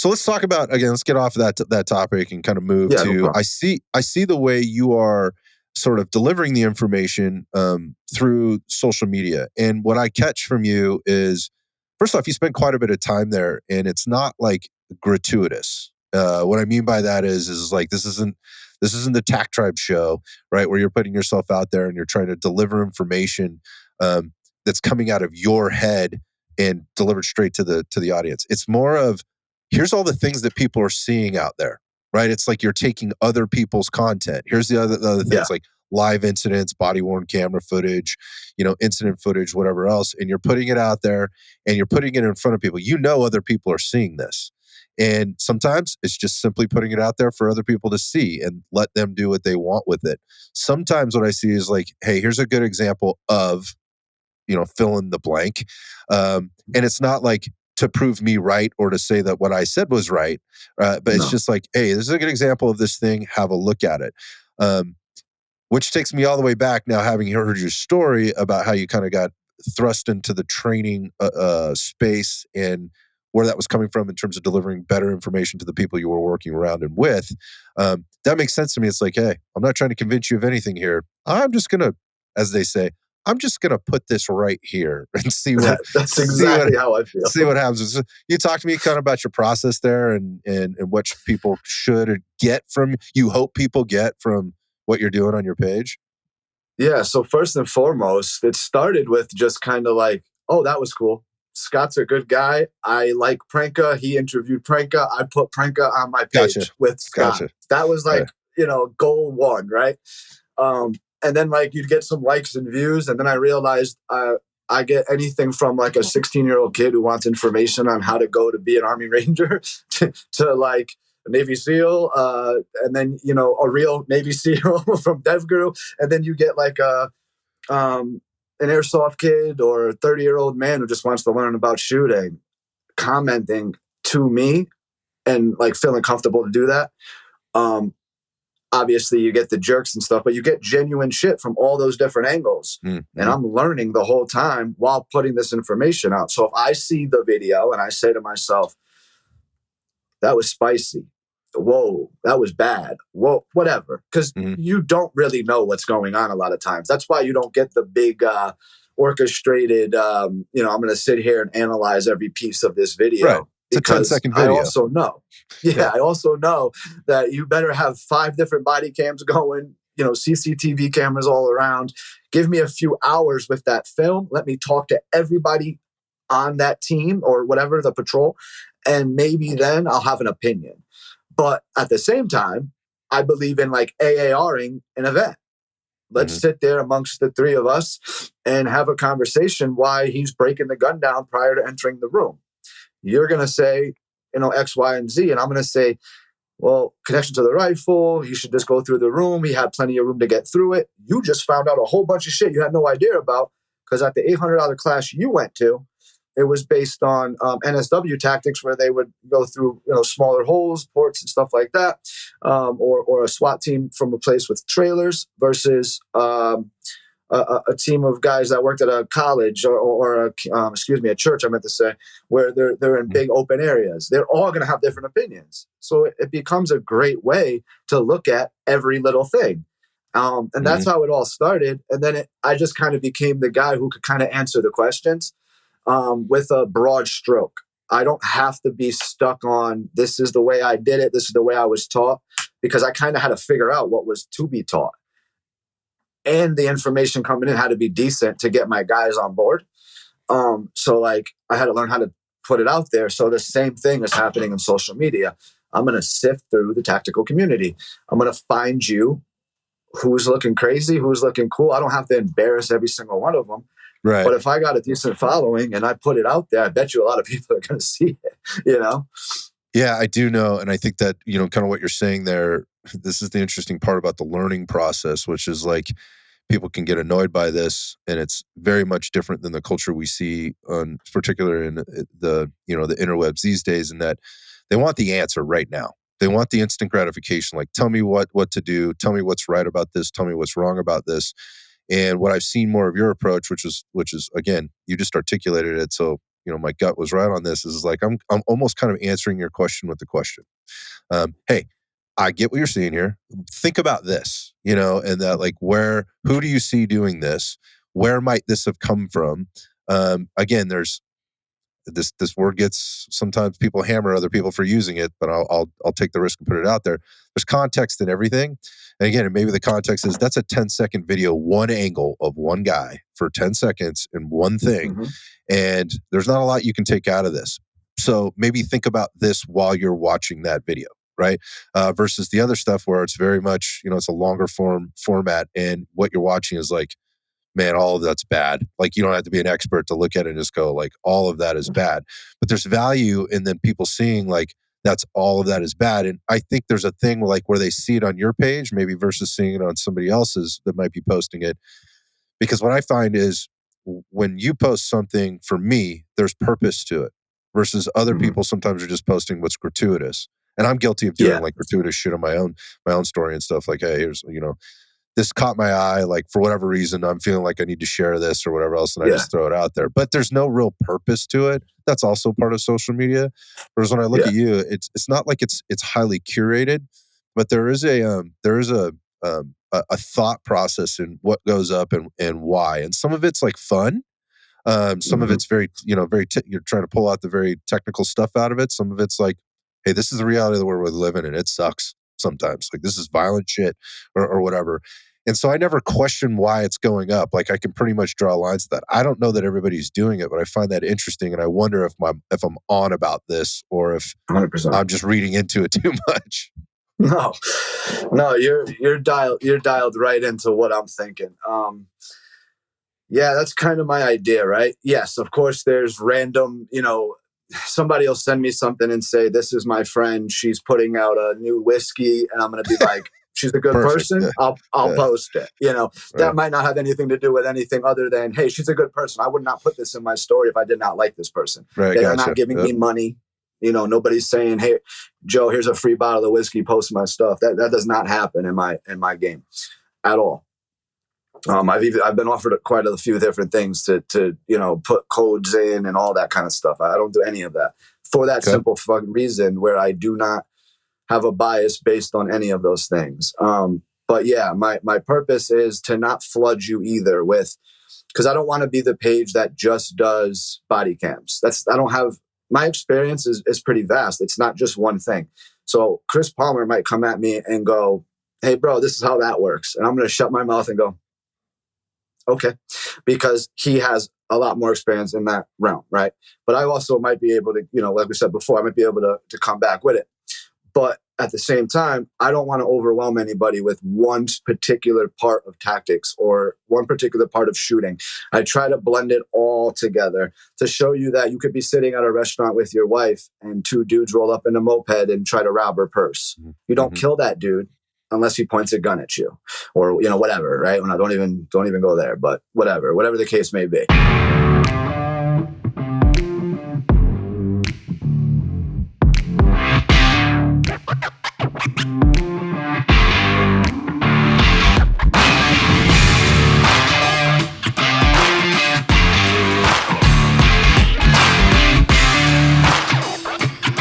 So let's talk about, again, let's get off of that topic and kind of move Yeah, no to, problem. I see the way you are sort of delivering the information through social media. And what I catch from you is, first off, you spend quite a bit of time there, and it's not like gratuitous. What I mean by that is like, this isn't the Tack Tribe show, right? Where you're putting yourself out there and you're trying to deliver information that's coming out of your head and delivered straight to the audience. It's more of, here's all the things that people are seeing out there, right? It's like you're taking other people's content. Here's the other Yeah. things, like live incidents, body worn camera footage, incident footage, whatever else, and you're putting it out there and you're putting it in front of people. Other people are seeing this. And sometimes it's just simply putting it out there for other people to see and let them do what they want with it. Sometimes what I see is like, hey, here's a good example of, fill in the blank. And it's not like to prove me right or to say that what I said was right. But it's No. just like, hey, this is a good example of this thing. Have a look at it. Which takes me all the way back now, having heard your story about how you kind of got thrust into the training space and where that was coming from in terms of delivering better information to the people you were working around and with. That makes sense to me. It's like, hey, I'm not trying to convince you of anything here. I'm just going to, as they say, I'm just going to put this right here and see what That's exactly how I feel. see what happens. So you talk to me kind of about your process there and what people should get from, you hope people get from what you're doing on your page. Yeah. So first and foremost, it started with just kind of like, oh, that was cool. Scott's a good guy. I like Pranka. He interviewed Pranka. I put Pranka on my page with Scott. Gotcha. That was like, goal one, right? And then like you'd get some likes and views. And then I realized I get anything from like a 16-year-old kid who wants information on how to go to be an Army Ranger to like a Navy SEAL, and then, a real Navy SEAL from DevGuru. And then you get like an airsoft kid or a 30-year-old man who just wants to learn about shooting, commenting to me and like feeling comfortable to do that. Obviously you get the jerks and stuff, but you get genuine shit from all those different angles. Mm-hmm. And I'm learning the whole time while putting this information out. So if I see the video and I say to myself, that was spicy, whoa, that was bad, whoa, whatever. Because you don't really know what's going on a lot of times. That's why you don't get the big orchestrated, I'm going to sit here and analyze every piece of this video. Right. It's a 10-second video. I also know, I also know that you better have 5 different body cams going, CCTV cameras all around. Give me a few hours with that film. Let me talk to everybody on that team or whatever, the patrol, and maybe then I'll have an opinion. But at the same time, I believe in like AARing an event. Let's sit there amongst the 3 of us and have a conversation why he's breaking the gun down prior to entering the room. You're going to say, X, Y, and Z. And I'm going to say, well, connection to the rifle, he should just go through the room. He had plenty of room to get through it. You just found out a whole bunch of shit you had no idea about, because at the $800 class you went to, it was based on NSW tactics where they would go through, smaller holes, ports and stuff like that, or a SWAT team from a place with trailers versus a team of guys that worked at a college or a church, I meant to say, where they're in big open areas. They're all going to have different opinions. So it becomes a great way to look at every little thing. And that's how it all started. And then I just kind of became the guy who could kind of answer the questions with a broad stroke. I don't have to be stuck on this is the way I did it, this is the way I was taught, because I kind of had to figure out what was to be taught. And the information coming in had to be decent to get my guys on board. So like I had to learn how to put it out there. So the same thing is happening in social media. I'm going to sift through the tactical community. I'm going to find you who's looking crazy, who's looking cool. I don't have to embarrass every single one of them. Right. But if I got a decent following and I put it out there, I bet you a lot of people are going to see it, Yeah, I do know. And I think that, kind of what you're saying there, this is the interesting part about the learning process, which is like people can get annoyed by this, and it's very much different than the culture we see on, particularly in the interwebs these days, in that they want the answer right now. They want the instant gratification. Like, tell me what to do. Tell me what's right about this. Tell me what's wrong about this. And what I've seen more of your approach, which is again, you just articulated it. So my gut was right on this, is like I'm almost kind of answering your question with the question. Hey, I get what you're seeing here. Think about this, and that, like, who do you see doing this? Where might this have come from? Again, there's this word gets, sometimes people hammer other people for using it, but I'll take the risk and put it out there. There's context in everything. And again, maybe the context is that's a 10-second video, one angle of one guy for 10 seconds and one thing. Mhm. And there's not a lot you can take out of this. So maybe think about this while you're watching that video, right? Versus the other stuff where it's very much, it's a longer format, and what you're watching is like, man, all of that's bad. Like, you don't have to be an expert to look at it and just go, like, all of that is bad. But there's value in then people seeing, like, that's all of that is bad. And I think there's a thing where they see it on your page, maybe versus seeing it on somebody else's that might be posting it. Because what I find is when you post something, for me, there's purpose to it, versus other Mhm. people sometimes are just posting what's gratuitous. And I'm guilty of doing Yeah. like gratuitous shit on my own story and stuff. Like, hey, here's, this caught my eye, like, for whatever reason, I'm feeling like I need to share this or whatever else, and I Yeah. just throw it out there. But there's no real purpose to it. That's also part of social media. Whereas when I look Yeah. at you, it's not like it's highly curated, but there is a thought process in what goes up and why. And some of it's like fun. Some of Mhm. it's very, you're trying to pull out the very technical stuff out of it. Some of it's like, hey, this is the reality of the world we live in, and it sucks sometimes. Like, this is violent shit or whatever. And so I never question why it's going up. Like, I can pretty much draw lines to that. I don't know that everybody's doing it, but I find that interesting, and I wonder if I'm on about this, or if 100%. I'm just reading into it too much. No, no, you're dialed right into what I'm thinking. Yeah, that's kind of my idea, right? Yes, of course, there's random, somebody will send me something and say, "This is my friend. She's putting out a new whiskey," and I'm going to be like, "She's a good Perfect. person. Yeah. I'll Yeah. post it." That Right. might not have anything to do with anything other than, "Hey, she's a good person. I would not put this in my story if I did not like this person." Right. They're not Gotcha. giving Yep. me money. Nobody's saying, "Hey, Joe, here's a free bottle of whiskey. Post my stuff." That does not happen in my game at all. I've been offered quite a few different things to put codes in and all that kind of stuff. I don't do any of that for that Okay. simple fucking reason, where I do not have a bias based on any of those things. But yeah, my purpose is to not flood you either with, because I don't want to be the page that just does body cams. I don't have, my experience is pretty vast. It's not just one thing. So Chris Palmer might come at me and go, "Hey, bro, this is how that works," and I'm going to shut my mouth and go, "Okay," because he has a lot more experience in that realm, right? But I also might be able to, like we said before, I might be able to come back with it. But at the same time, I don't want to overwhelm anybody with one particular part of tactics or one particular part of shooting. I try to blend it all together to show you that you could be sitting at a restaurant with your wife and two dudes roll up in a moped and try to rob her purse. You don't Mm-hmm. kill that dude unless he points a gun at you, or whatever, right? When I don't even go there, but whatever the case may be.